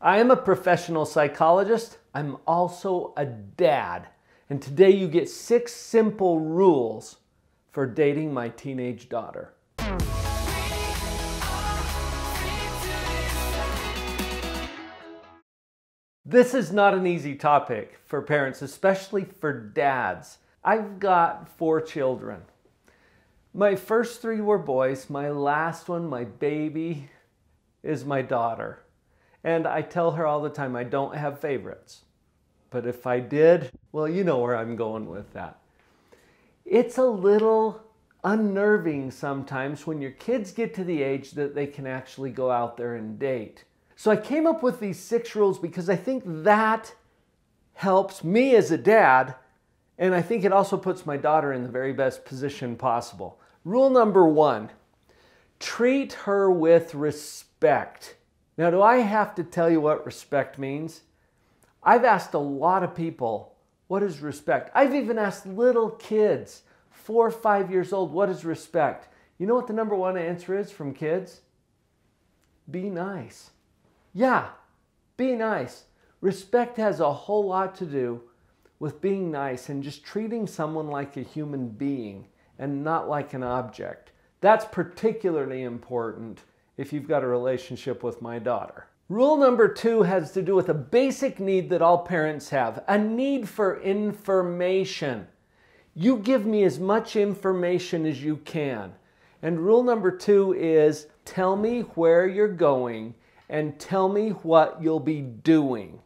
I am a professional psychologist. I'm also a dad. And today you get 6 simple rules for dating my teenage daughter. This is not an easy topic for parents, especially for dads. I've got 4 children. My first 3 were boys. My last one, my baby, is my daughter. And I tell her all the time, I don't have favorites. But if I did, well, you know where I'm going with that. It's a little unnerving sometimes when your kids get to the age that they can actually go out there and date. So I came up with these 6 rules because I think that helps me as a dad, and I think it also puts my daughter in the very best position possible. Rule number 1, treat her with respect. Now, do I have to tell you what respect means? I've asked a lot of people, what is respect? I've even asked little kids, 4 or 5 years old, what is respect? You know what the number 1 answer is from kids? Be nice. Yeah, be nice. Respect has a whole lot to do with being nice and just treating someone like a human being and not like an object. That's particularly important if you've got a relationship with my daughter. Rule number 2 has to do with a basic need that all parents have, a need for information. You give me as much information as you can. And rule number 2 is tell me where you're going and tell me what you'll be doing.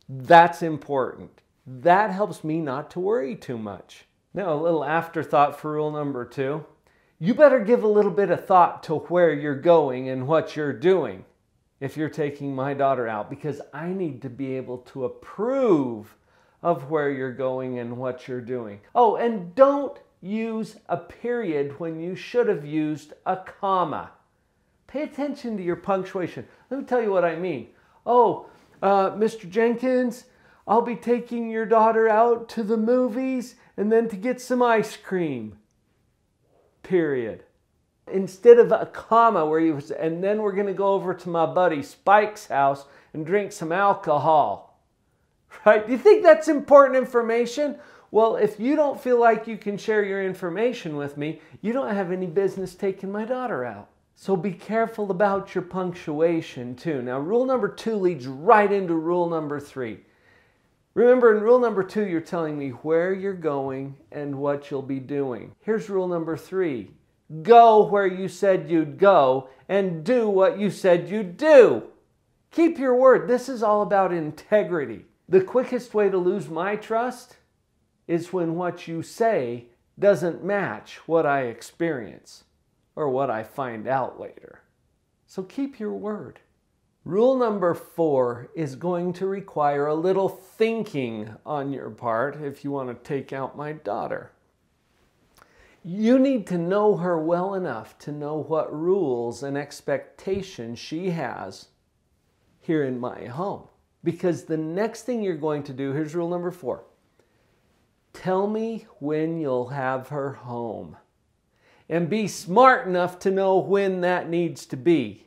That's important. That helps me not to worry too much. Now, a little afterthought for rule number 2. You better give a little bit of thought to where you're going and what you're doing if you're taking my daughter out, because I need to be able to approve of where you're going and what you're doing. Oh, and don't use a period when you should have used a comma. Pay attention to your punctuation. Let me tell you what I mean. Oh, Mr. Jenkins, I'll be taking your daughter out to the movies and then to get some ice cream. Period. Instead of a comma where you say, and then we're going to go over to my buddy Spike's house and drink some alcohol. Right? Do you think that's important information? Well, if you don't feel like you can share your information with me, you don't have any business taking my daughter out. So be careful about your punctuation too. Now, rule number 2 leads right into rule number 3. Remember, in rule number 2, you're telling me where you're going and what you'll be doing. Here's rule number 3. Go where you said you'd go and do what you said you'd do. Keep your word. This is all about integrity. The quickest way to lose my trust is when what you say doesn't match what I experience or what I find out later. So keep your word. Rule number 4 is going to require a little thinking on your part if you want to take out my daughter. You need to know her well enough to know what rules and expectations she has here in my home. Because the next thing you're going to do, here's rule number 4. Tell me when you'll have her home. And be smart enough to know when that needs to be.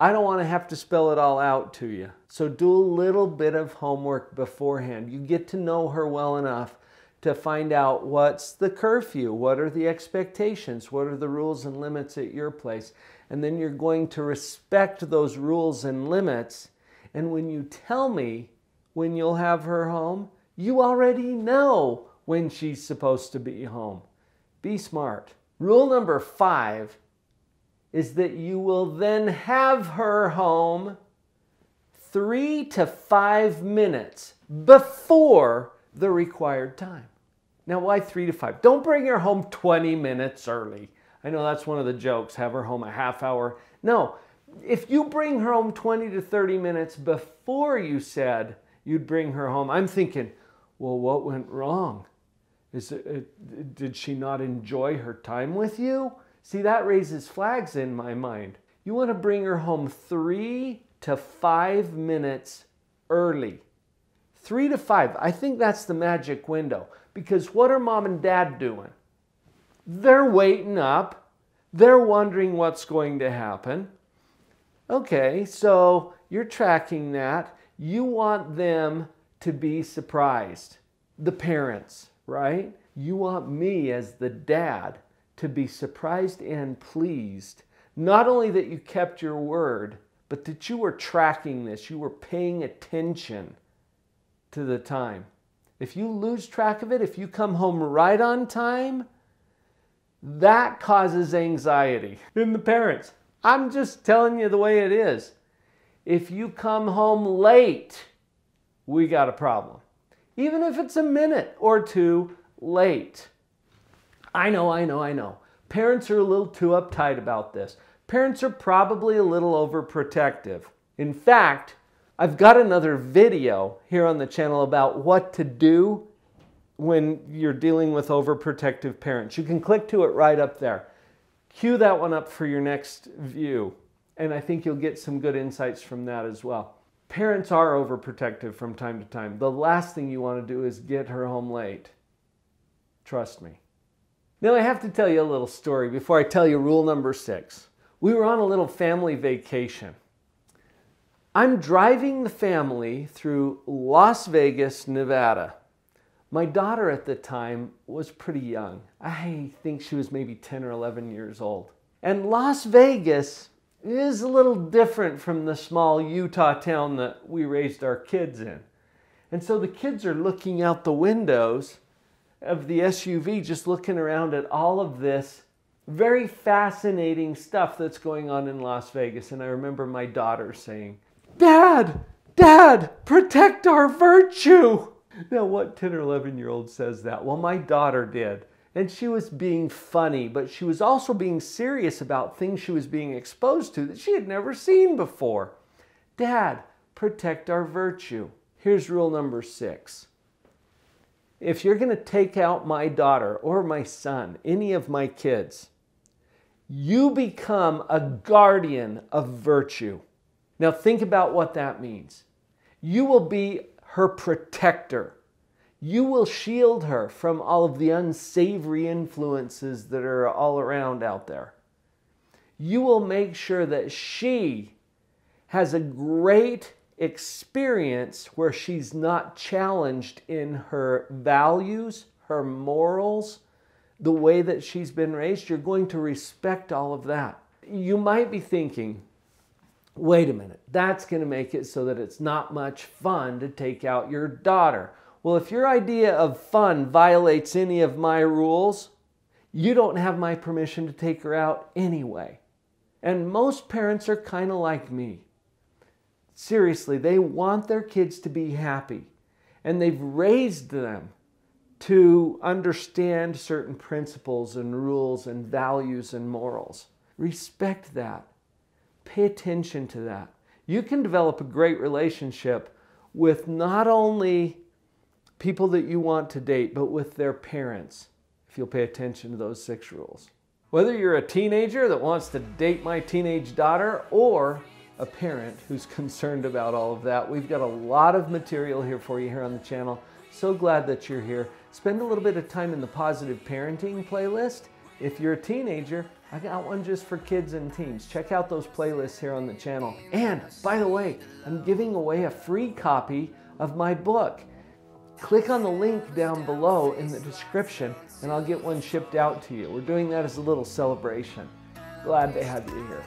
I don't want to have to spell it all out to you. So do a little bit of homework beforehand. You get to know her well enough to find out what's the curfew, what are the expectations, what are the rules and limits at your place. And then you're going to respect those rules and limits. And when you tell me when you'll have her home, you already know when she's supposed to be home. Be smart. Rule number 5 is that you will then have her home 3 to 5 minutes before the required time. Now, why 3 to 5? Don't bring her home 20 minutes early. I know that's one of the jokes, have her home a half hour. No, if you bring her home 20 to 30 minutes before you said you'd bring her home, I'm thinking, well, what went wrong? Did she not enjoy her time with you? See, that raises flags in my mind. You want to bring her home 3 to 5 minutes early. 3 to 5. I think that's the magic window. Because what are mom and dad doing? They're waiting up. They're wondering what's going to happen. Okay, so you're tracking that. You want them to be surprised. The parents, right? You want me as the dad to be surprised and pleased. Not only that you kept your word, but that you were tracking this. You were paying attention to the time. If you lose track of it, if you come home right on time, that causes anxiety in the parents. I'm just telling you the way it is. If you come home late, we got a problem. Even if it's a minute or two late. I know. Parents are a little too uptight about this. Parents are probably a little overprotective. In fact, I've got another video here on the channel about what to do when you're dealing with overprotective parents. You can click to it right up there. Cue that one up for your next view, and I think you'll get some good insights from that as well. Parents are overprotective from time to time. The last thing you want to do is get her home late. Trust me. Now I have to tell you a little story before I tell you rule number 6. We were on a little family vacation. I'm driving the family through Las Vegas, Nevada. My daughter at the time was pretty young. I think she was maybe 10 or 11 years old. And Las Vegas is a little different from the small Utah town that we raised our kids in. And so the kids are looking out the windows of the SUV, just looking around at all of this very fascinating stuff that's going on in Las Vegas. And I remember my daughter saying, "Dad, protect our virtue." Now, what 10 or 11-year-old says that? Well, my daughter did. And she was being funny, but she was also being serious about things she was being exposed to that she had never seen before. Dad, protect our virtue. Here's rule number 6. If you're going to take out my daughter or my son, any of my kids, you become a guardian of virtue. Now, think about what that means. You will be her protector. You will shield her from all of the unsavory influences that are all around out there. You will make sure that she has a great experience where she's not challenged in her values, her morals, the way that she's been raised. You're going to respect all of that. You might be thinking, wait a minute, that's going to make it so that it's not much fun to take out your daughter. Well, if your idea of fun violates any of my rules, you don't have my permission to take her out anyway. And most parents are kind of like me. Seriously, they want their kids to be happy. And they've raised them to understand certain principles and rules and values and morals. Respect that. Pay attention to that. You can develop a great relationship with not only people that you want to date, but with their parents, if you'll pay attention to those 6 rules. Whether you're a teenager that wants to date my teenage daughter or a parent who's concerned about all of that, we've got a lot of material here for you here on the channel. So glad that you're here. Spend a little bit of time in the Positive Parenting playlist. If you're a teenager, I got one just for kids and teens. Check out those playlists here on the channel. And by the way, I'm giving away a free copy of my book. Click on the link down below in the description and I'll get one shipped out to you. We're doing that as a little celebration. Glad to have you here.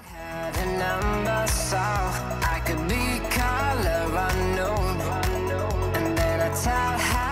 I could be color unknown, and then I tell how